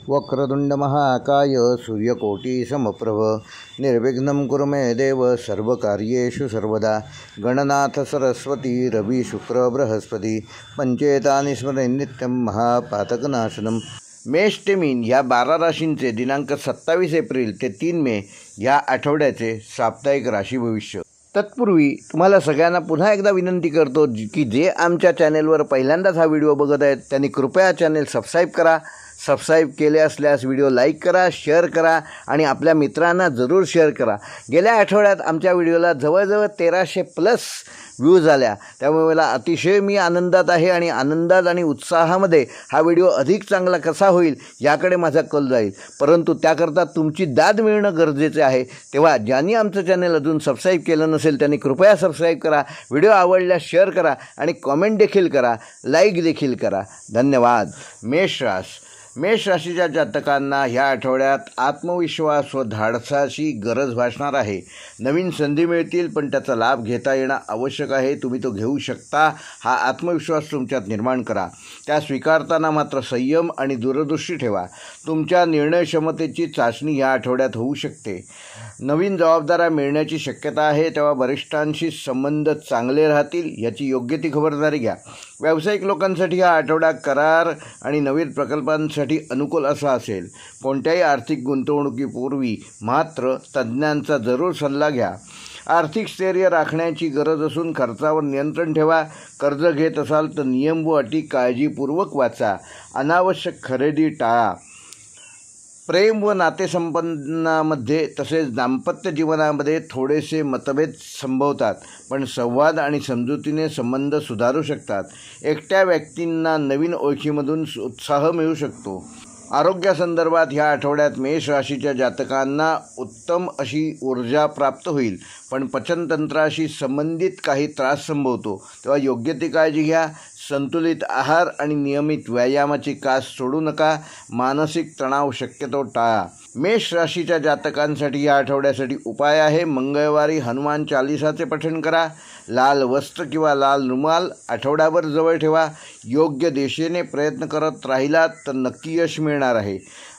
वक्रतुंड महाकाय सूर्यकोटि समप्रभ निर्विघ्नं कुरु मे देव सर्वकार्येषु सर्वदा गणनाथ सरस्वती रवि शुक्र बृहस्पती पंचेतानि स्मरेन् नित्यं महापातकनाशनम। मेष ते मीन या 12 राशींचे दिनांक 27 एप्रिल ते 3 मे या आठवड्याचे साप्ताहिक राशी भविष्य। तत्पूर्वी तुम्हाला सगळ्यांना पुन्हा एकदा विनंती करतो की जे आमच्या चॅनेलवर पहिल्यांदाच हा व्हिडिओ बघत आहेत त्यांनी कृपया चॅनेल सबस्क्राईब करा। सबस्क्राईब केले असल्यास व्हिडिओ लाईक करा, शेअर करा आणि आपल्या मित्रांना जरूर शेअर करा। गेल्या आठवड्यात आमच्या व्हिडिओला जवळजवळ 1300+ व्ह्यूज आल्या, त्यामुळे मला अतिशय आनंदात आहे आणि आनंदात आणि उत्साहामध्ये हा व्हिडिओ अधिक चांगला कसा होईल याकडे माझा कल जाईल। परंतु त्याकरता तुमची दाद मिळणं गरजेचे आहे। तेव्हा ज्यांनी आमचं चॅनल अजून सबस्क्राईब केलं नसेल त्यांनी कृपया सबस्क्राईब करा, व्हिडिओ आवडल्यास शेअर करा आणि कमेंट देखील करा, लाईक देखील करा। धन्यवाद। मेष राशीच्या जातकांना ह्या आठवड्यात आत्मविश्वास व धाडसाची गरज भासणार आहे। नवीन संधी मिळतील पण त्याचा लाभ घेता येणं आवश्यक आहे। तुम्ही तो घेऊ शकता हा आत्मविश्वास तुमच्यात निर्माण करा। त्या स्वीकारताना मात्र संयम आणि दूरदृष्टी ठेवा। तुमच्या निर्णय क्षमतेची चाचणी ह्या आठवड्यात होऊ शकते। नवीन जबाबदाऱ्या मिळण्याची शक्यता आहे, तेव्हा वरिष्ठांशी संबंध चांगले राहतील याची योग्य ती खबरदारी घ्या। व्यावसायिक लोकांसाठी हा आठवडा करार आणि नवीन प्रकल्पांसाठी अनुकूल असा असेल। कोणत्याही आर्थिक गुंतवणुकीपूर्वी मात्र तज्ज्ञांचा जरूर सल्ला घ्या। आर्थिक स्थैर्य राखण्याची गरज असून खर्चावर नियंत्रण ठेवा। कर्ज घेत असाल तर नियम व अटी काळजीपूर्वक वाचा। अनावश्यक खरेदी टाळा। प्रेम व नातेसंबंधांमध्ये तसेच दाम्पत्य जीवनामध्ये थोडेसे मतभेद संभवतात, पण संवाद आणि समजुतीने संबंध सुधारू शकतात। एकट्या व्यक्तींना नवीन ओळखीमधून उत्साह मिळू शकतो। आरोग्यासंदर्भात ह्या आठवड्यात मेष राशीच्या जातकांना उत्तम अशी ऊर्जा प्राप्त होईल, पण पचनतंत्राशी संबंधित काही त्रास संभवतो, तेव्हा योग्य ती काळजी घ्या। संतुलित आहार आणि नियमित व्यायामाची कास सोडू नका। मानसिक तणाव शक्यतो टाळा। मेष राशीच्या जातकांसाठी या आठवड्यासाठी उपाय आहे, मंगळवारी हनुमान चालिसाचे पठण करा। लाल वस्त्र किंवा लाल रुमाल आठवड्याभर जवळ ठेवा। योग्य दिशेने प्रयत्न करत राहिलात तर नक्की यश मिळणार आहे।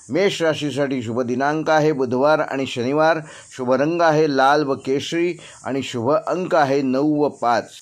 मेष राशीसाठी शुभ दिनांक आहे बुधवार आणि शनिवार। शुभ रंग आहे लाल व केशरी आणि शुभ अंक आहे 9 व 5।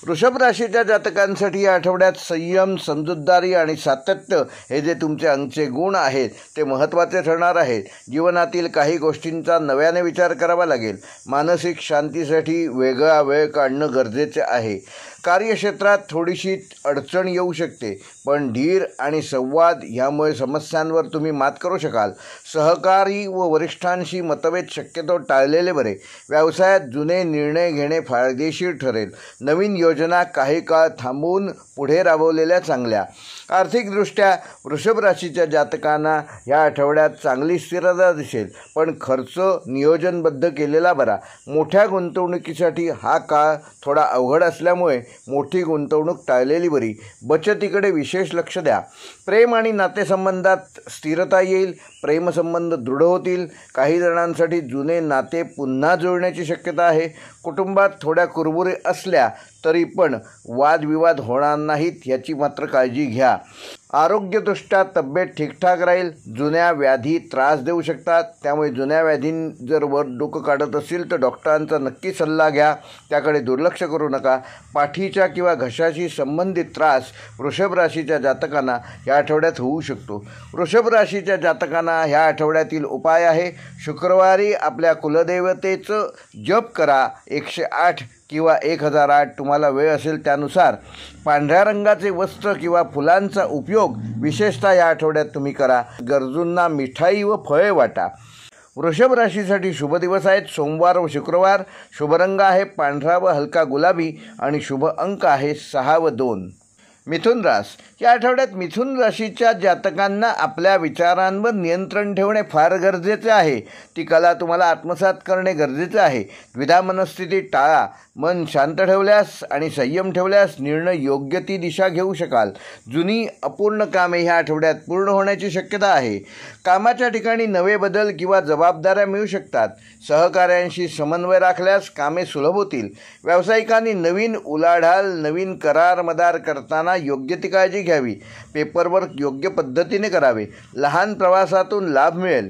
वृषभ राशीच्या जातकांसाठी या आठवड्यात संयम, समजूतदारी आणि सातत्य हे जे तुमचे अंगचे गुण आहेत ते महत्त्वाचे ठरणार आहेत। जीवनातील काही गोष्टींचा नव्याने विचार करावा लागेल। मानसिक शांतीसाठी वेगळा वेळ काढणं गरजेचे आहे। कार्यक्षेत्रात थोडीशी अडचण येऊ शकते, पण धीर आणि संवाद यामुळे समस्यांवर तुम्ही मात करू शकाल। सहकारी व वरिष्ठांशी मतभेद शक्यतो टाळलेले बरे। व्यवसायात जुने निर्णय घेणे फायदेशीर ठरेल। नवीन योजना काही काळ थांबवून पुढे राबवलेल्या चांगल्या। आर्थिकदृष्ट्या वृषभ राशीच्या जातकांना या आठवड्यात चांगली स्थिरता दिसेल, पण खर्च नियोजनबद्ध केलेला बरा। मोठ्या गुंतवणुकीसाठी हा काळ थोडा अवघड असल्यामुळे मोठी गुंतवणूक टाळलेली बरी। बचतीकडे विशेष लक्ष द्या। प्रेम आणि नातेसंबंधात स्थिरता येईल। प्रेमसंबंध दृढ होतील। काही जणांसाठी जुने नाते पुन्हा जुळण्याची शक्यता आहे। कुटुंबात थोड्या कुरबुरी असल्या तरी पण वादविवाद होणार नाहीत याची मात्र काळजी घ्या। आरोग्यदृष्ट्या तब्येत ठीकठाक राहील। जुन्या व्याधी त्रास देऊ शकतात, त्यामुळे जुन्या व्याधीं जर वर डोकं काढत असेल तर डॉक्टरांचा नक्की सल्ला घ्या, त्याकडे दुर्लक्ष करू नका। पाठीच्या किंवा घशाशी संबंधित त्रास वृषभ राशीच्या जातकांना या आठवड्यात होऊ शकतो। वृषभ राशीच्या जातकांना ह्या आठवड्यातील उपाय आहे, शुक्रवारी आपल्या कुलदेवतेचं जप करा। 108 किंवा 1008 तुम्हाला वेळ असेल त्यानुसार। पांढऱ्या रंगाचे वस्त्र किंवा फुलांचा उपयोग विशेषतः या आठवड्यात तुम्ही करा। गरजूंना मिठाई व फळे वाटा। वृषभ राशीसाठी शुभ दिवस आहेत सोमवार व शुक्रवार। शुभ रंग आहे पांढरा व हलका गुलाबी आणि शुभ अंक आहे 6 व 2। या आठवड्यात मिथुन राशीच्या जातकांना आपल्या विचारांवर नियंत्रण ठेवणे फार गरजेचे आहे। ती कला तुम्हाला आत्मसात करणे गरजेचे आहे। द्विधा मनस्थिती टाळा। मन शांत ठेवल्यास आणि संयम ठेवल्यास निर्णय योग्य ती दिशा घेऊ शकाल. जुनी अपूर्ण कामे ह्या आठवड्यात पूर्ण होण्याची शक्यता आहे. कामाच्या ठिकाणी नवे बदल किंवा जबाबदाऱ्या मिळू शकतात. सहकाऱ्यांशी समन्वय राखल्यास कामे सुलभ होतील. व्यावसायिकांनी नवीन उलाढाल, नवीन करार मदार करताना योग्य ती काळजी घ्यावी. पेपरवर्क योग्य पद्धतीने करावे. लहान प्रवासातून लाभ मिळेल.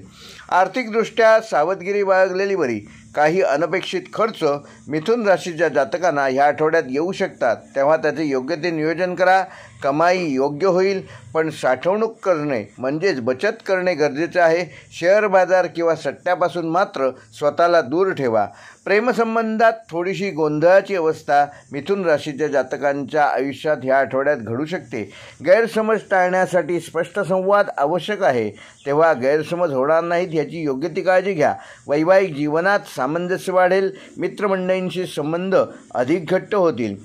आर्थिकदृष्ट्या सावधगिरी बाळगलेली बरी. काही अनपेक्षित खर्च मिथुन राशीच्या जातकांना ह्या आठवड्यात येऊ शकतात, तेव्हा त्याचे योग्य ते नियोजन करा. कमाई योग्य होईल, पण साठवणूक करणे म्हणजेच बचत करणे गरजेचे आहे. शेअर बाजार किंवा सट्ट्यापासून मात्र स्वतःला दूर ठेवा. प्रेमसंबंधात थोडीशी गोंधळाची अवस्था मिथुन राशीच्या जातकांच्या आयुष्यात ह्या आठवड्यात घडू शकते. गैरसमज टाळण्यासाठी स्पष्ट संवाद आवश्यक आहे, तेव्हा गैरसमज होणार नाहीत याची योग्य ती काळजी घ्या. वैवाहिक जीवनात सामंजस्य वाढेल. मित्रमंडळींशी संबंध अधिक घट्ट होतील.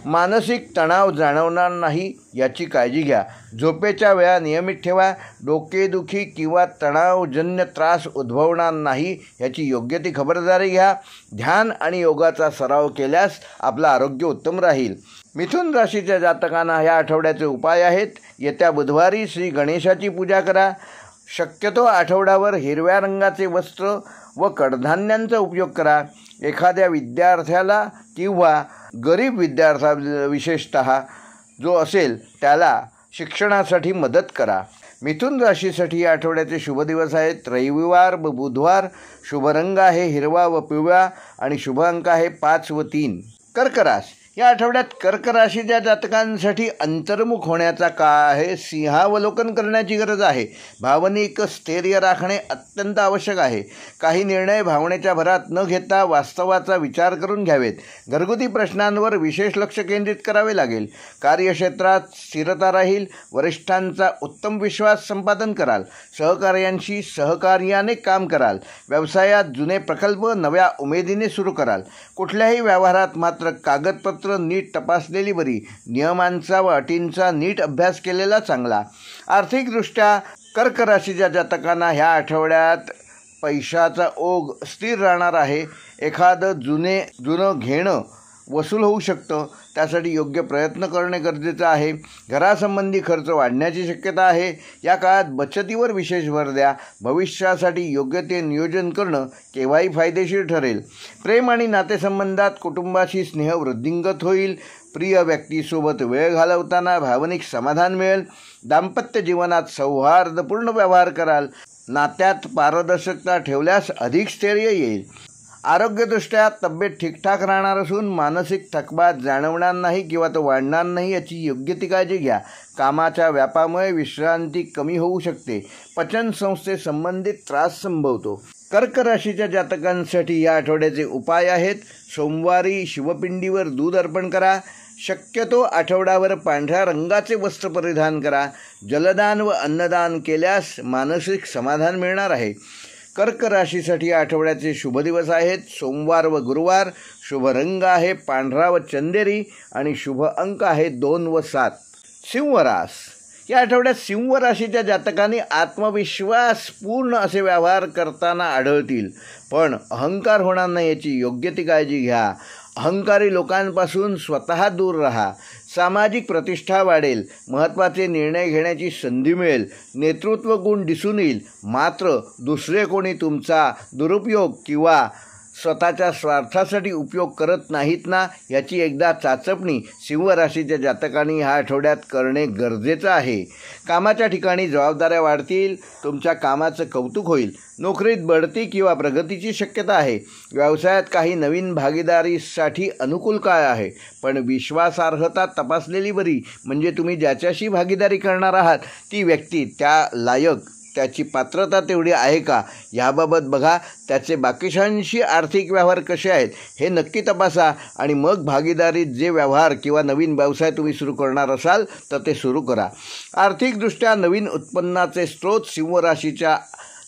मानसिक तणाव जाणवणार नाही याची काळजी घ्या. झोपेच्या वेळा नियमित ठेवा. डोकेदुखी किंवा तणावजन्य त्रास उद्भवणार नाही याची योग्य ती खबरदारी घ्या. ध्यान आणि योगाचा सराव केल्यास आपलं आरोग्य उत्तम राहील. मिथुन राशीच्या जातकांना या आठवड्याचे उपाय आहेत. येत्या बुधवारी श्री गणेशाची पूजा करा. शक्यतो आठवड्यावर हिरव्या रंगाचे वस्त्र व कडधान्यांचा उपयोग करा. एखाद्या विद्यार्थ्याला किंवा गरीब विद्यार्थ्याला विशेषतः जो असेल त्याला शिक्षणासाठी मदत करा. मिथुन राशीसाठी या आठवड्याचे शुभ दिवस आहेत रविवार व बुधवार. शुभ रंग आहे हिरवा व पिवळा आणि शुभ अंक आहे 5 व 3. कर्क राशी या आठवड्यात कर्क राशीच्या जातकांसाठी अंतर्मुख होण्याचा काळ आहे. सिंहावलोकन करण्याची गरज आहे. भावनिक स्थैर्य राखणे अत्यंत आवश्यक आहे. काही निर्णय भावनेच्या भरात न घेता वास्तवाचा विचार करून घ्यावेत. घरगुती प्रश्नांवर विशेष लक्ष केंद्रित करावे लागेल. कार्यक्षेत्रात स्थिरता राहील. वरिष्ठांचा उत्तम विश्वास संपादन कराल. सहकार्यांशी सहकार्याने काम कराल. व्यवसायात जुने प्रकल्प नव्या उमेदीने सुरू कराल. कुठल्याही व्यवहारात मात्र कागदपत्र नीट तपासलेली बरी. नियमांचा व अटींचा नीट अभ्यास केलेला चांगला. आर्थिकदृष्ट्या कर्क राशीच्या जातकांना ह्या आठवड्यात पैशाचा ओघ स्थिर राहणार आहे. एखादं जुनं घेणं वसूल होऊ शकतं, त्यासाठी योग्य प्रयत्न करणे गरजेचं आहे. घरासंबंधी खर्च वाढण्याची शक्यता आहे. या काळात बचतीवर विशेष भर द्या. भविष्यासाठी योग्य ते नियोजन करणं केव्हाही फायदेशीर ठरेल. प्रेम आणि नातेसंबंधात कुटुंबाशी स्नेह वृद्धिंगत होईल. प्रिय व्यक्तीसोबत वेळ घालवताना भावनिक समाधान मिळेल. दाम्पत्य जीवनात सौहार्दपूर्ण व्यवहार कराल. नात्यात पारदर्शकता ठेवल्यास अधिक स्थैर्य येईल. आरोग्यदृष्ट्या तब्येत ठीकठाक राहणार असून मानसिक थकवा जाणवणार नाही किंवा तो वाढणार नाही याची योग्य ती काळजी घ्या. कामाच्या व्यापामुळे विश्रांती कमी होऊ शकते. पचन संस्थेसंबंधित त्रास संभवतो. कर्क राशीच्या जातकांसाठी या आठवड्याचे उपाय आहेत. सोमवारी शिवपिंडीवर दूध अर्पण करा. शक्यतो आठवड्यावर पांढऱ्या रंगाचे वस्त्र परिधान करा. जलदान व अन्नदान केल्यास मानसिक समाधान मिळणार आहे. कर्क राशीसाठी आठवड्याचे शुभ दिवस आहेत सोमवार व गुरुवार. शुभ रंग आहे पांढरा व चंदेरी आणि शुभ अंक आहे 2 व 7. सिंह रास या आठवड्यात सिंह राशीच्या जातकांनी आत्मविश्वास पूर्ण असे व्यवहार करताना आढळतील, पण अहंकार होणार नाही याची योग्य ती काळजी घ्या. अहंकारी लोकांपासून स्वतः दूर राहा. सामाजिक प्रतिष्ठा वाढेल. महत्त्वाचे निर्णय घेण्याची संधी मिळेल. नेतृत्व गुण दिसून येईल. मात्र दुसरे कोणी तुमचा दुरुपयोग किंवा स्वतःच्या स्वार्थासाठी उपयोग करत नाहीत ना याची एकदा चाचपणी सिंह राशीच्या जातकांनी ह्या आठवड्यात करणे गरजेचं आहे. कामाच्या ठिकाणी जबाबदाऱ्या वाढतील. तुमच्या कामाचं कौतुक होईल. नोकरीत बढती किंवा प्रगतीची शक्यता आहे. व्यवसायात काही नवीन भागीदारीसाठी अनुकूल काळ आहे, पण विश्वासार्हता तपासलेली बरी. म्हणजे तुम्ही ज्याच्याशी भागीदारी करणार आहात ती व्यक्ती त्या लायक, त्याची पात्रता तेवढी आहे का याबाबत बघा. त्याचे बाकीच्यांशी आर्थिक व्यवहार कसे आहेत हे नक्की तपासा आणि मग भागीदारीत जे व्यवहार किंवा नवीन व्यवसाय तुम्ही सुरू करणार असाल तर ते सुरू करा. आर्थिकदृष्ट्या नवीन उत्पन्नाचे स्रोत सिंह राशीच्या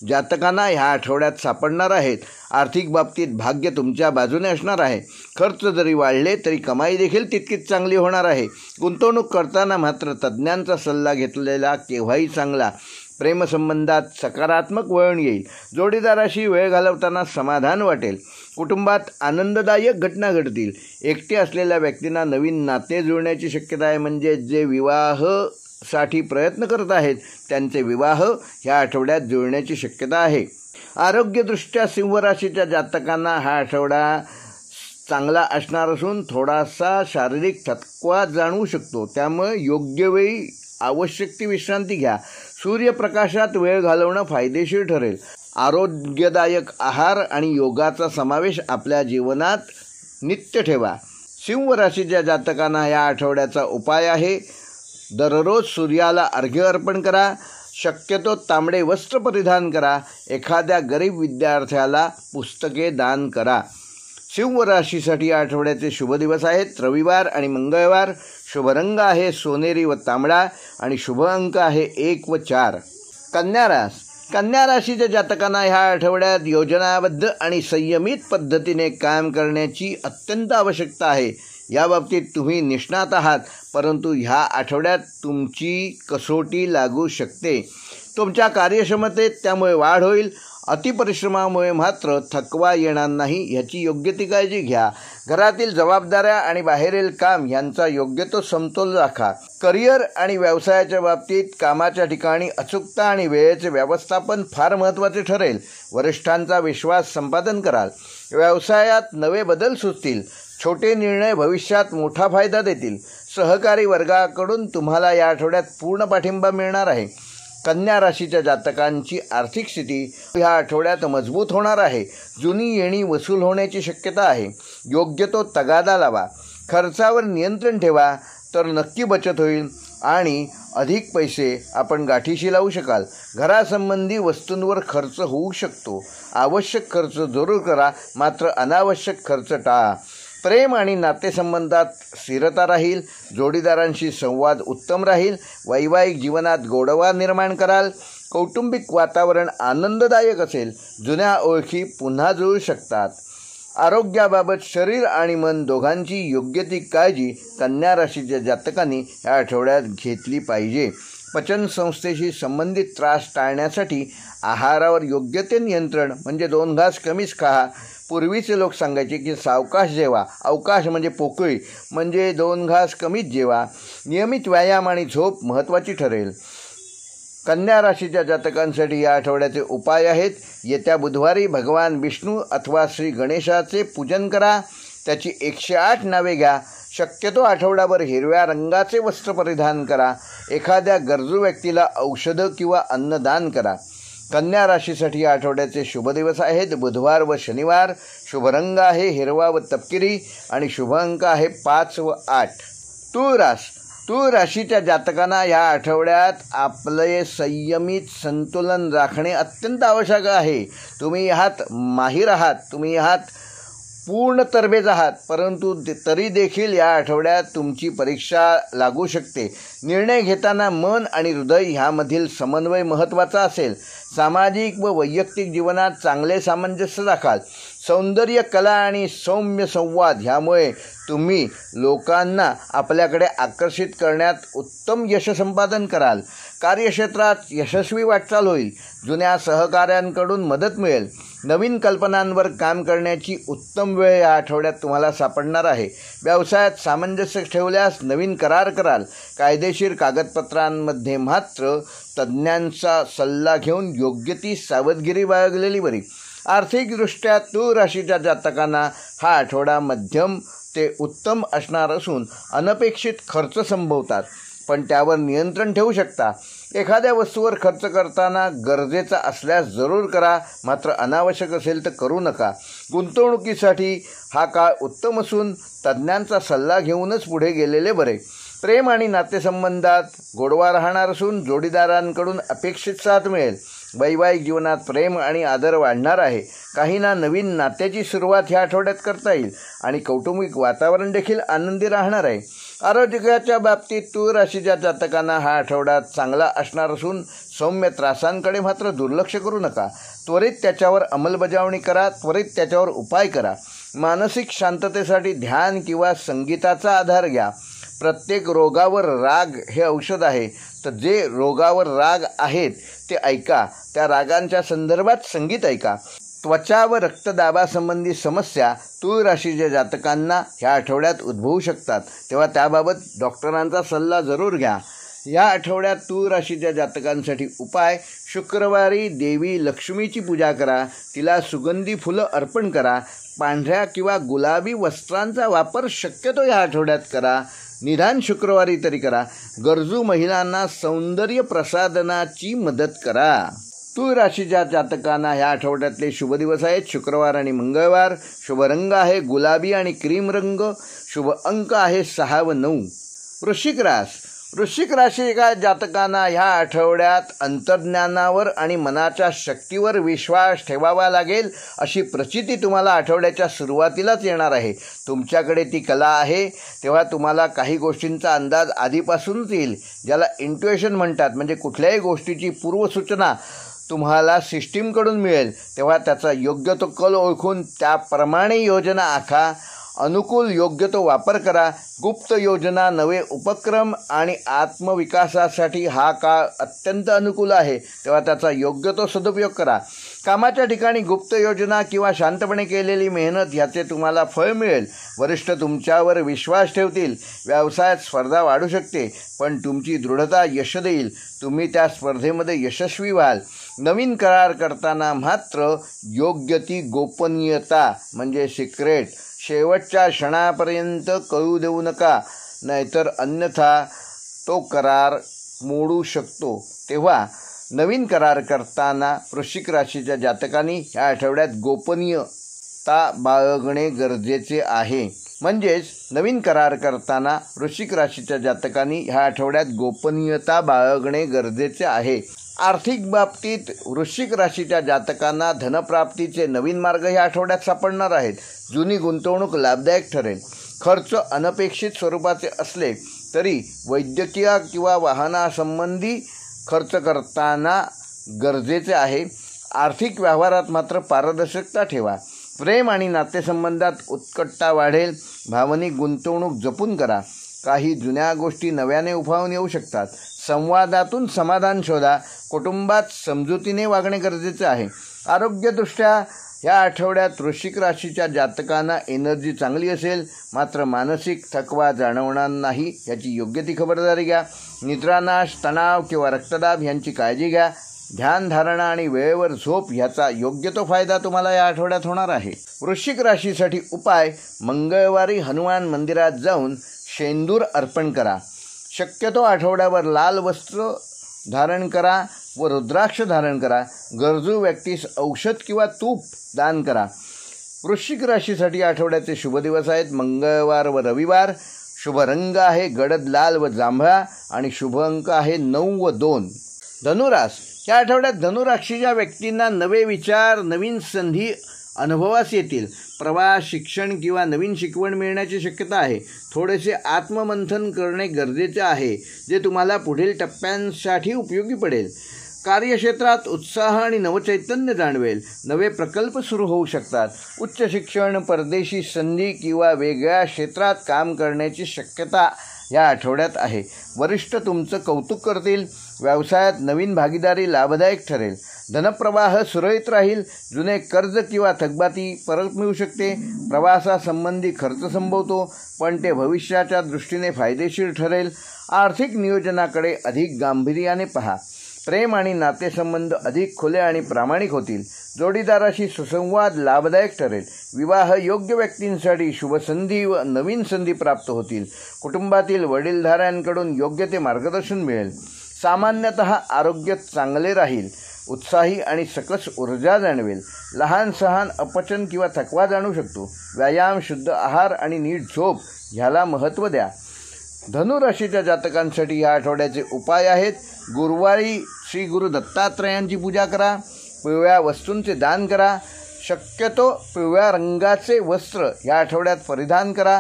जातकांना ह्या आठवड्यात सापडणार आहेत. आर्थिक बाबतीत भाग्य तुमच्या बाजूने असणार आहे. खर्च जरी वाढले तरी कमाई देखील तितकीच चांगली होणार आहे. गुंतवणूक करताना मात्र तज्ज्ञांचा सल्ला घेतलेला केव्हाही चांगला. प्रेमसंबंधात सकारात्मक वळण येईल. जोडीदाराशी वेळ घालवताना समाधान वाटेल. कुटुंबात आनंददायक घटना घडतील. एकटे असलेल्या व्यक्तींना नवीन नाते जुळण्याची शक्यता आहे. म्हणजे जे विवाहासाठी प्रयत्न करत आहेत त्यांचे विवाह ह्या आठवड्यात जुळण्याची शक्यता आहे. आरोग्यदृष्ट्या सिंह राशीच्या जातकांना हा आठवडा चांगला असणार असून थोडासा शारीरिक थकवा जाणवू शकतो. त्यामुळे योग्य वेळी आवश्यक ती विश्रांती घ्या. सूर्यप्रकाशात वेळ घालवणं फायदेशीर ठरेल. आरोग्यदायक आहार आणि योगाचा समावेश आपल्या जीवनात नित्य ठेवा. सिंह राशीच्या जातकांना या आठवड्याचा उपाय आहे, दररोज सूर्याला अर्घ्य अर्पण करा. शक्यतो तांबडे वस्त्र परिधान करा. एखाद्या गरीब विद्यार्थ्याला पुस्तके दान करा. सिंह राशीसाठी आठवड्याचे शुभ दिवस आहेत रविवार आणि मंगळवार. शुभ रंग आहे सोनेरी व तांबडा आणि शुभ अंक आहे 1 व 4. कन्या राशीच्या जातकांना ह्या आठवड्यात योजनाबद्ध आणि संयमित पद्धतीने काम करण्याची अत्यंत आवश्यकता आहे. याबाबतीत तुम्ही निष्णात आहात, परंतु ह्या आठवड्यात तुमची कसोटी लागू शकते. तुमच्या कार्यक्षमतेत त्यामुळे वाढ होईल. अतिपरिश्रमामुळे मात्र थकवा येणार नाही ह्याची योग्य ती काळजी घ्या. घरातील जबाबदाऱ्या आणि बाहेरील काम यांचा योग्य तो समतोल राखा. करिअर आणि व्यवसायाच्या बाबतीत कामाच्या ठिकाणी अचूकता आणि वेळेचे व्यवस्थापन फार महत्त्वाचे ठरेल. वरिष्ठांचा विश्वास संपादन कराल. व्यवसायात नवे बदल सुचतील. छोटे निर्णय भविष्यात मोठा फायदा देतील. सहकारी वर्गाकडून तुम्हाला या आठवड्यात पूर्ण पाठिंबा मिळणार आहे. कन्या राशीच्या जातकांची आर्थिक स्थिती ह्या आठवड्यात मजबूत होणार आहे. जुनी येणी वसूल होण्याची शक्यता आहे. योग्य तो तगादा लावा. खर्चावर नियंत्रण ठेवा तर नक्की बचत होईल आणि अधिक पैसे आपण गाठीशी लावू शकाल. घरासंबंधी वस्तूंवर खर्च होऊ शकतो. आवश्यक खर्च जरूर करा, मात्र अनावश्यक खर्च टाळा. प्रेम आणि नातेसंबंधात स्थिरता राहील. जोडीदारांशी संवाद उत्तम राहील. वैवाहिक जीवनात गोडवा निर्माण कराल. कौटुंबिक वातावरण आनंददायक असेल. जुन्या ओळखी पुन्हा जुळू शकतात. आरोग्याबाबत शरीर आणि मन दोघांची योग्य ती काळजी कन्या राशीच्या जातकांनी या आठवड्यात घेतली पाहिजे. पचनसंस्थेशी संबंधित त्रास टाळण्यासाठी आहारावर योग्य ते नियंत्रण म्हणजे 2 घास कमीच खा. पूर्वीचे लोक सांगायचे की सावकाश जेवा. अवकाश म्हणजे पोकळी, म्हणजे 2 घास कमीच जेवा. नियमित व्यायाम आणि झोप महत्त्वाची ठरेल. कन्या राशीच्या जातकांसाठी या आठवड्याचे उपाय आहेत. येत्या बुधवारी भगवान विष्णू अथवा श्री गणेशाचे पूजन करा. त्याची 108 नावे घ्या. शक्यतो आठवडाभर हिरव्या रंगाचे वस्त्र परिधान करा. एखाद्या गरजू व्यक्तीला औषधं किंवा अन्नदान करा. कन्या राशीसाठी या आठवड्याचे शुभ दिवस आहेत बुधवार व शनिवार. शुभ रंग आहे हिरवा व तपकिरी आणि शुभ अंक आहे 5 व 8. तूळ राशीच्या जातकांना या आठवड्यात आपले संयमित संतुलन राखणे अत्यंत आवश्यक आहे. तुम्ही माहीर आहात, तुम्ही पूर्ण तरबेज आहात, परंतु तरी देखील या आठवड्यात तुमची परीक्षा लागू शकते. निर्णय घेताना मन आणि हृदय ह्यामधील समन्वय महत्त्वाचा असेल. सामाजिक व वैयक्तिक जीवनात चांगले सामंजस्य राखाल. सौंदर्य, कला आणि सौम्य संवाद ह्यामुळे तुम्ही लोकांना आपल्याकडे आकर्षित करण्यात उत्तम यश संपादन कराल. कार्यक्षेत्रात यशस्वी वाटचाल होईल. जुन्या सहकाऱ्यांकडून मदत मिळेल. नवीन कल्पनांवर काम करण्याची उत्तम वेळ या आठवड्यात तुम्हाला सापडणार आहे. व्यवसायात सामंजस्य ठेवल्यास नवीन करार कराल. कायदेशीर कागदपत्रांमध्ये मात्र तज्ज्ञांचा सल्ला घेऊन योग्य ती सावधगिरी बाळगलेली बरी. आर्थिकदृष्ट्या तूळ राशीच्या जातकांना हा आठवडा मध्यम ते उत्तम असणार असून अनपेक्षित खर्च संभवतात, पण त्यावर नियंत्रण ठेवू शकता. एखाद्या वस्तूवर खर्च करताना गरजेचा असल्यास जरूर करा, मात्र अनावश्यक असेल तर करू नका. गुंतवणुकीसाठी हा काळ उत्तम असून तज्ज्ञांचा सल्ला घेऊनच पुढे गेलेले बरे. प्रेम आणि नातेसंबंधात गोडवा राहणार असून जोडीदारांकडून अपेक्षित साथ मिळेल. वैवाहिक जीवनात प्रेम आणि आदर वाढणार आहे. काहींना नवीन नात्याची सुरुवात ह्या आठवड्यात करता येईल आणि कौटुंबिक वातावरण देखील आनंदी राहणार आहे. आरोग्याच्या बाबतीत तूळ राशीच्या जातकांना हा आठवडा चांगला असणार असून सौम्य त्रासांकडे मात्र दुर्लक्ष करू नका. त्वरित त्याच्यावर अंमलबजावणी करा. त्वरित त्याच्यावर उपाय करा. मानसिक शांततेसाठी ध्यान किंवा संगीताचा आधार घ्या. प्रत्येक रोगावर राग हे औषध आहे. तर जे रोगावर राग आहेत ते ऐका, त्या रागांच्या संदर्भात संगीत ऐका. त्वचा व रक्तदाबासंबंधी समस्या तूळ राशीच्या जातकांना ह्या आठवड्यात उद्भवू शकतात, तेव्हा त्याबाबत डॉक्टरांचा सल्ला जरूर घ्या. या आठवड्यात तूळ राशीच्या जातकांसाठी उपाय: शुक्रवारी देवी लक्ष्मीची पूजा करा, तिला सुगंधी फुलं अर्पण करा, पांढऱ्या किंवा गुलाबी वस्त्रांचा वापर शक्यतो या आठवड्यात करा, निदान शुक्रवारी तरी करा. गरजू महिलांना सौंदर्य प्रसाधनाची मदत करा. तूळ राशीच्या जातकांना ह्या आठवड्यातले शुभ दिवस आहेत शुक्रवार आणि मंगळवार. शुभ रंग आहे गुलाबी आणि क्रीम रंग. शुभ अंक आहे 6 व 9. वृश्चिक राशीच्या जातकांना ह्या आठवड्यात अंतर्ज्ञानावर आणि मनाच्या शक्तीवर विश्वास ठेवावा लागेल अशी प्रचिती तुम्हाला आठवड्याच्या सुरुवातीलाच येणार आहे. तुमच्याकडे ती कला आहे, तेव्हा तुम्हाला काही गोष्टींचा अंदाज आधीपासूनच येईल, ज्याला इंट्युएशन म्हणतात. म्हणजे कुठल्याही गोष्टीची पूर्वसूचना तुम्हाला सिस्टीमकडून मिळेल, तेव्हा त्याचा योग्य तो कल ओळखून त्याप्रमाणे योजना आखा. अनुकूल योग्य तो वापर करा. गुप्त योजना, नवे उपक्रम आणि आत्मविकासासाठी हा काळ अत्यंत अनुकूल आहे, तेव्हा त्याचा योग्य तो सदुपयोग करा. कामाच्या ठिकाणी गुप्त योजना किंवा शांतपणे केलेली मेहनत ह्याचे तुम्हाला फळ मिळेल. वरिष्ठ तुमच्यावर विश्वास ठेवतील. व्यवसायात स्पर्धा वाढू शकते, पण तुमची दृढता यश देईल. तुम्ही त्या स्पर्धेमध्ये यशस्वी व्हाल. नवीन करार करताना मात्र योग्य ती गोपनीयता म्हणजे सिक्रेट शेवटच्या क्षणापर्यंत कळू देऊ नका, नाहीतर अन्यथा तो करार मोडू शकतो. तेव्हा नवीन करार करताना वृश्चिक राशीच्या जातकांनी ह्या आठवड्यात गोपनीयता बाळगणे गरजेचे आहे. म्हणजेच नवीन करार करताना वृश्चिक राशीच्या जातकांनी ह्या आठवड्यात गोपनीयता बाळगणे गरजेचे आहे. आर्थिक बाबतीत वृश्चिक राशीच्या जातकांना धनप्राप्तीचे नवीन मार्ग ह्या आठवड्यात सापडणार आहेत. जुनी गुंतवणूक लाभदायक ठरेल. खर्च अनपेक्षित स्वरूपाचे असले तरी वैद्यकीय किंवा वाहनासंबंधी खर्च करताना गरजेचे आहे. आर्थिक व्यवहारात मात्र पारदर्शकता ठेवा. प्रेम आणि नातेसंबंधात उत्कटता वाढेल. भावनिक गुंतवणूक जपून करा. काही जुन्या गोष्टी नव्याने उफाळून येऊ शकतात. संवादातून समाधान शोधा. कुटुंबात समजुतीने वागणे गरजेचे आहे. आरोग्यदृष्ट्या या आठवड्यात वृश्चिक राशीच्या जातकांना एनर्जी चांगली असेल, मात्र मानसिक थकवा जाणवणार नाही याची योग्य ती खबरदारी घ्या. निद्रानाश, तणाव किंवा रक्तदाब यांची काळजी घ्या. ध्यानधारणा आणि वेळेवर झोप ह्याचा योग्य तो फायदा तुम्हाला या आठवड्यात होणार आहे. वृश्चिक राशीसाठी उपाय: मंगळवारी हनुमान मंदिरात जाऊन शेंदूर अर्पण करा. शक्यतो आठवड्यावर लाल वस्त्र धारण करा व रुद्राक्ष धारण करा. गरजू व्यक्तीस औषध किंवा तूप दान करा. वृश्चिक राशीसाठी आठवड्याचे शुभ दिवस आहेत मंगळवार व रविवार. शुभ रंग आहे गडद लाल व जांभळा आणि शुभ अंक आहे 9 व 2. धनुरास या आठवड्यात धनुराशीच्या व्यक्तींना नवे विचार, नवीन संधी अनुभवास येतील. प्रवास, शिक्षण किंवा नवीन शिकवण मिळण्याची शक्यता आहे. थोडेसे आत्ममंथन करणे गरजेचे आहे, जे तुम्हाला पुढील टप्प्यांसाठी उपयोगी पडेल. कार्यक्षेत्रात उत्साह आणि नवचैतन्य जाणवेल. नवे प्रकल्प सुरू होऊ शकतात. उच्च शिक्षण, परदेशी संधी किंवा वेगळ्या क्षेत्रात काम करण्याची शक्यता या आठवड्यात आहे. वरिष्ठ तुमचं कौतुक करतील. व्यवसायात नवीन भागीदारी लाभदायक ठरेल. धनप्रवाह सुरळीत राहील. जुने कर्ज किंवा थकबाकी परत मिळू शकते. प्रवासासंबंधी खर्च संभवतो, पण ते भविष्याच्या दृष्टीने फायदेशीर ठरेल. आर्थिक नियोजनाकडे अधिक गांभीर्याने पहा. प्रेम आणि नातेसंबंध अधिक खुले आणि प्रामाणिक होतील. जोडीदाराशी सुसंवाद लाभदायक ठरेल. विवाह योग्य व्यक्तींसाठी शुभ संधी व नवीन संधी प्राप्त होतील. कुटुंबातील वडीलधाऱ्यांकडून योग्य ते मार्गदर्शन मिळेल. सामान्यतः आरोग्य चांगले राहील. उत्साही आणि सकस ऊर्जा जाणवेल. लहान सहान अपचन किंवा थकवा जाणू शकतो. व्यायाम, शुद्ध आहार आणि नीट झोप ह्याला महत्त्व द्या. धनुराशीच्या जातकांसाठी या आठवड्याचे उपाय आहेत: गुरुवारी श्री गुरु दत्तात्रयांची पूजा करा. पिवळ्या वस्तूंचे दान करा. शक्यतो पिवळ्या रंगाचे वस्त्र या आठवड्यात परिधान करा.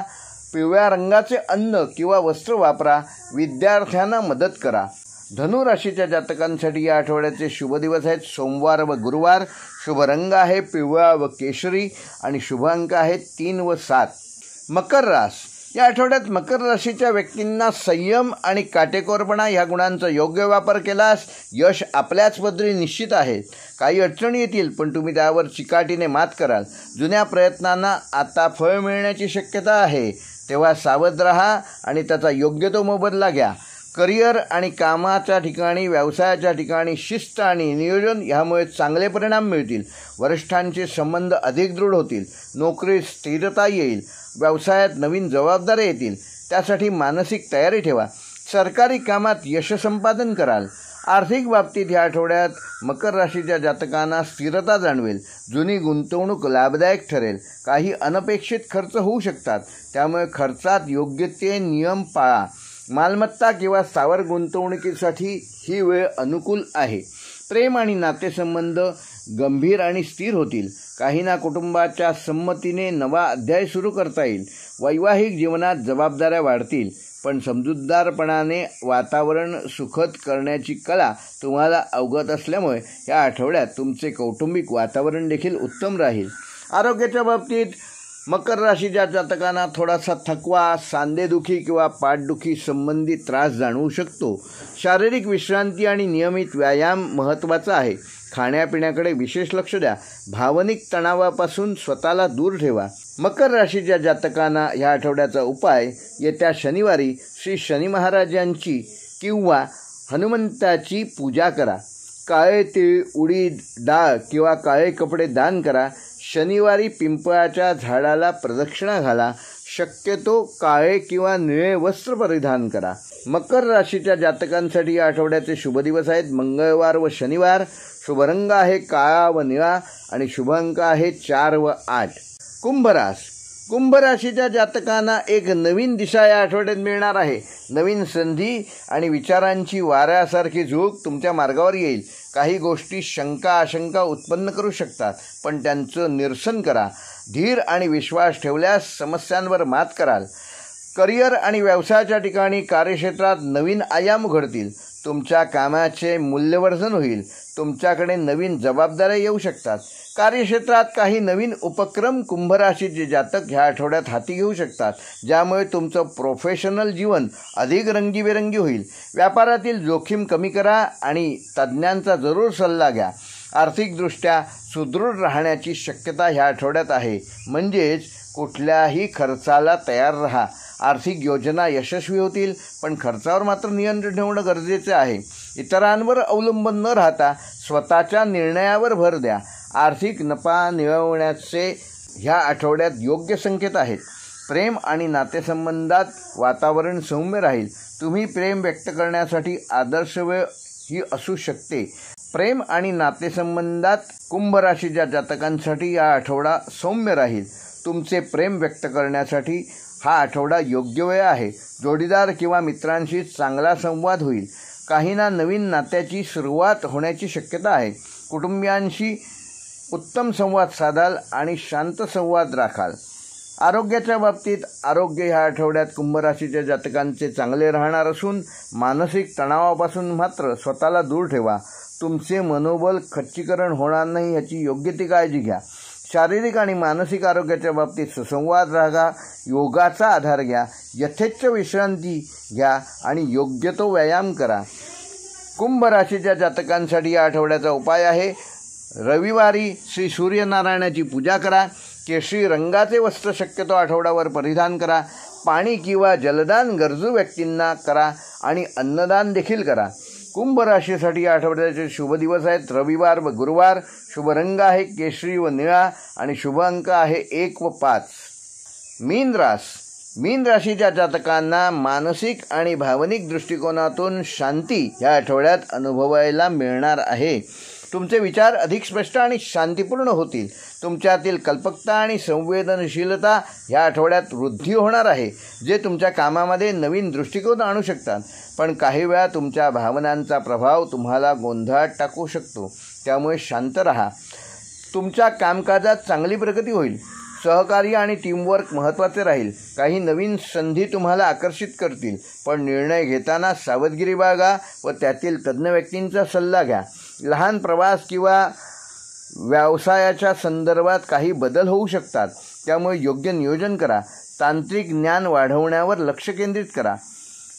पिवळ्या रंगाचे अन्न किंवा वस्त्र वापरा. विद्यार्थ्यांना मदत करा. धनुराशीच्या जातकांसाठी या आठवड्याचे शुभ दिवस आहेत सोमवार व गुरुवार. शुभ रंग आहे पिवळा व केशरी आणि शुभ अंक आहेत 3 व 7. मकर रास या आठवड्यात मकर राशीच्या व्यक्तींना संयम आणि काटेकोरपणा ह्या गुणांचा योग्य वापर केल्यास यश आपल्याच पदरी निश्चित आहे. काही अडचणी येतील पण तुम्ही त्यावर चिकाटीने मात कराल. जुन्या प्रयत्नांना आता फळ मिळण्याची शक्यता आहे. तेव्हा सावध राहा आणि त्याचा योग्य तो मोबदला घ्या. करिअर आणि कामाच्या ठिकाणी, व्यवसायाच्या ठिकाणी शिस्त आणि नियोजन ह्यामुळे चांगले परिणाम मिळतील. वरिष्ठांचे संबंध अधिक दृढ होतील. नोकरीत स्थिरता येईल. व्यवसायात नवीन जबाबदाऱ्या येतील. त्यासाठी मानसिक तयारी ठेवा. सरकारी कामात यश संपादन कराल. आर्थिक बाबतीत या आठवड्यात मकर राशीच्या जातकांना स्थिरता जाणवेल. जुनी गुंतवणूक लाभदायक ठरेल. काही अनपेक्षित खर्च होऊ शकतात, त्यामुळे खर्चात योग्य ते नियम पाळा. मालमत्ता किंवा स्थावर गुंतवणुकीसाठी ही वेळ अनुकूल आहे. प्रेम आणि नातेसंबंध गंभीर आणि स्थिर होतील. काहींना कुटुंबाच्या संमतीने नवा अध्याय सुरू करता येईल. वैवाहिक जीवनात जबाबदाऱ्या वाढतील, पण समजूतदारपणाने वातावरण सुखद करण्याची कला तुम्हाला अवगत असल्यामुळे या आठवड्यात तुमचे कौटुंबिक वातावरण देखील उत्तम राहील. आरोग्याच्या बाबतीत मकर राशीच्या जातकांना थोडासा थकवा, सांधेदुखी किंवा पाठदुखी संबंधी त्रास जाणवू शकतो. शारीरिक विश्रांती आणि नियमित व्यायाम महत्त्वाचा आहे. खाण्यापिण्याकडे विशेष लक्ष द्या. भावनिक तणावापासून स्वतःला दूर ठेवा. मकर राशीच्या जातकांना ह्या आठवड्याचा उपाय येत्या शनिवारी श्री शनी महाराजांची किंवा हनुमंताची पूजा करा. काळे तीळ, उडीद डाळ किंवा काळे कपडे दान करा. शनिवारी पिंपळाच्या झाडाला प्रदक्षिणा घाला. शक्यतो काळे किंवा निळे वस्त्र परिधान करा. मकर राशीच्या जातकांसाठी या आठवड्याचे शुभ दिवस आहेत मंगळवार व शनिवार. शुभ रंग आहे काळा व निळा आणि शुभ अंक आहे 4 व 8. कुंभ राशीच्या जातकांना एक नवीन दिशा या आठवड्यात मिळणार आहे. नवीन संधी आणि विचारांची वाऱ्यासारखी झुळूक तुमच्या मार्गावर येईल. काही गोष्टी शंका आशंका उत्पन्न करू शकतात, पण त्यांचं निरसन करा. धीर आणि विश्वास ठेवल्यास समस्यांवर मात कराल. करिअर आणि व्यवसायाच्या ठिकाणी कार्यक्षेत्रात नवीन आयाम घडतील. तुमच्या कामाचे मूल्यवर्धन होईल. तुमच्याकडे नवीन जबाबदाऱ्या येऊ शकतात. कार्यक्षेत्रात काही नवीन उपक्रम कुंभ राशीचे जातक ह्या आठवड्यात हाती घेऊ शकतात, ज्यामुळे तुमचं प्रोफेशनल जीवन अधिक रंगीबेरंगी होईल. व्यापारातील जोखीम कमी करा आणि तज्ज्ञांचा जरूर सल्ला घ्या. आर्थिकदृष्ट्या सुदृढ राहण्याची शक्यता ह्या आठवड्यात आहे. म्हणजेच कुठल्याही खर्चाला तयार राहा. आर्थिक योजना यशस्वी होतील, पण खर्चावर मात्र नियंत्रण ठेवणं गरजेचे आहे. इतरांवर अवलंबून न राहता स्वतःच्या निर्णयावर भर द्या. आर्थिक नफा मिळवण्याचे ह्या आठवड्यात योग्य संकेत आहेत. प्रेम आणि नातेसंबंधात वातावरण सौम्य राहील. तुम्ही प्रेम व्यक्त करण्यासाठी आदर्श वेळ ही असू शकते. प्रेम आणि नातेसंबंधात कुंभ राशीच्या जातकांसाठी हा आठवडा सौम्य राहील. तुमचे प्रेम व्यक्त करण्यासाठी हा आठवडा योग्य वेळ आहे. जोडीदार किंवा मित्रांशी चांगला संवाद होईल. काहींना नवीन नात्याची सुरुवात होण्याची शक्यता आहे. कुटुंबियांशी उत्तम संवाद साधाल आणि शांत संवाद राखाल. आरोग्याच्या बाबतीत आरोग्य ह्या आठवड्यात कुंभ राशीच्या जातकांचे चांगले राहणार असून मानसिक तणावापासून मात्र स्वतःला दूर ठेवा. तुमचे मनोबल खच्चीकरण होणार नाही याची योग्य ती काळजी घ्या. शारीरिक आणि मानसिक आरोग्याच्या बाबतीत सुसंवाद राहा. योगाचा आधार घ्या. यथेच्छ विश्रांती घ्या आणि योग्य तो व्यायाम करा. कुंभ राशीच्या जातकांसाठी या आठवड्याचा उपाय आहे रविवारी श्री सूर्यनारायणाची पूजा करा. केशरी रंगाचे वस्त्र शक्यतो आठवड्यावर परिधान करा. पाणी किंवा जलदान गरजू व्यक्तींना करा आणि अन्नदान देखील करा. कुंभ राशीसाठी या आठवड्याचे शुभ दिवस आहेत रविवार व गुरुवार. शुभ रंग आहे केशरी व निळा आणि शुभ अंक आहे 1 व 5. मीन राशीच्या जातकांना मानसिक आणि भावनिक दृष्टिकोनातून शांती या आठवड्यात अनुभवायला मिळणार आहे. तुमचे विचार अधिक स्पष्ट आणि शांतीपूर्ण होतील. तुमच्यातील कल्पकता आणि संवेदनशीलता ह्या आठवड्यात वृद्धी होणार आहे, जे तुमच्या कामामध्ये नवीन दृष्टिकोन आणू शकतात. पण काही वेळा तुमच्या भावनांचा प्रभाव तुम्हाला गोंधळात टाकू शकतो, त्यामुळे शांत राहा. तुमच्या कामकाजात चांगली प्रगती होईल. सहकार्य आणि टीमवर्क महत्त्वाचे राहील. काही नवीन संधी तुम्हाला आकर्षित करतील, पण निर्णय घेताना सावधगिरी बाळगा व त्यातील तज्ज्ञ व्यक्तींचा सल्ला घ्या. लहान प्रवास किंवा व्यवसायाच्या संदर्भात काही बदल होऊ शकतात, त्यामुळे योग्य नियोजन करा. तांत्रिक ज्ञान वाढवण्यावर लक्ष केंद्रित करा.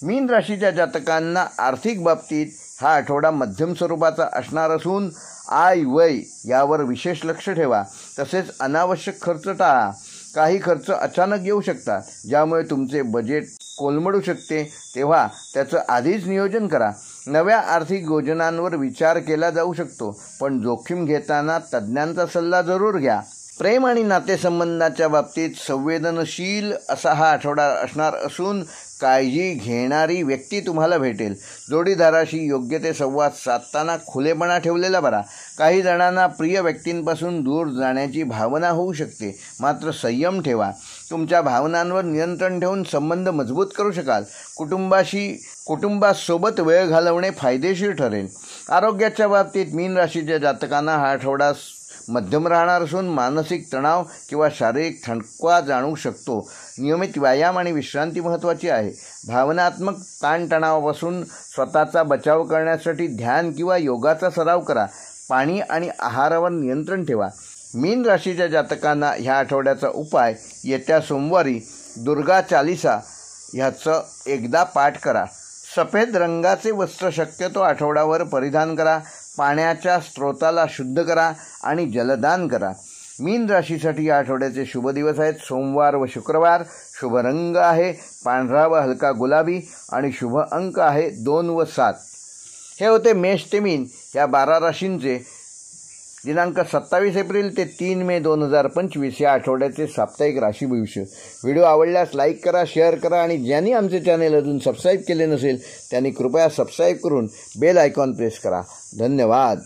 मीन राशीच्या जातकांना आर्थिक बाबतीत हा आठवडा मध्यम स्वरूपाचा असणार असून आय वय यावर विशेष लक्ष ठेवा. तसेच अनावश्यक खर्च टाळा. काही खर्च अचानक येऊ शकतात ज्यामुळे तुमचे बजेट कोलमडू शकते, तेव्हा त्याचं आधीच नियोजन करा. नव्या आर्थिक योजनांवर विचार केला जाऊ शकतो, पण जोखीम घेताना तज्ज्ञांचा सल्ला जरूर घ्या. प्रेम आणि नातेसंबंधाच्या बाबतीत संवेदनशील असा हा आठवडा असणार असून काळजी घेणारी व्यक्ती तुम्हाला भेटेल. जोडीदाराशी योग्य ते संवाद साधताना खुलेपणा ठेवलेला बरा. काही जणांना प्रिय व्यक्तींपासून दूर जाण्याची भावना होऊ शकते, मात्र संयम ठेवा. तुमच्या भावनांवर नियंत्रण ठेवून संबंध मजबूत करू शकाल. कुटुंबासोबत वेळ घालवणे फायदेशीर ठरेल. आरोग्याच्या बाबतीत मीन राशीच्या जातकांना हा आठवडा मध्यम राहणार असून मानसिक तणाव किंवा शारीरिक थकवा जाणवू शकतो. नियमित व्यायाम आणि विश्रांती महत्त्वाची आहे. भावनात्मक ताणतणावापासून स्वतःचा बचाव करण्यासाठी ध्यान किंवा योगाचा सराव करा. पाणी आणि आहारावर नियंत्रण ठेवा. मीन राशीच्या जातकांना ह्या आठवड्याचा उपाय येत्या सोमवारी दुर्गा चालिसा ह्याचं एकदा पाठ करा. सफेद रंगाचे वस्त्र शक्यतो आठवड्यावर परिधान करा. पाण्याच्या स्रोताला शुद्ध करा आणि जलदान करा. मीन राशीसाठी या आठवड्याचे शुभ दिवस आहेत सोमवार व शुक्रवार. शुभ रंग आहे पांढरा व हलका गुलाबी आणि शुभ अंक आहे 2 व 7. हे होते मेष ते मीन या 12 राशींचे दिनांक 27 एप्रिल ते 3 मे 2025 या आठवड्याचे साप्ताहिक राशी भविष्य. व्हिडिओ आवडल्यास लाईक करा, शेअर करा आणि ज्यांनी आमचे चॅनेल अजून सबस्क्राईब केले नसेल त्यांनी कृपया सबस्क्राईब करून बेल आयकॉन प्रेस करा. धन्यवाद.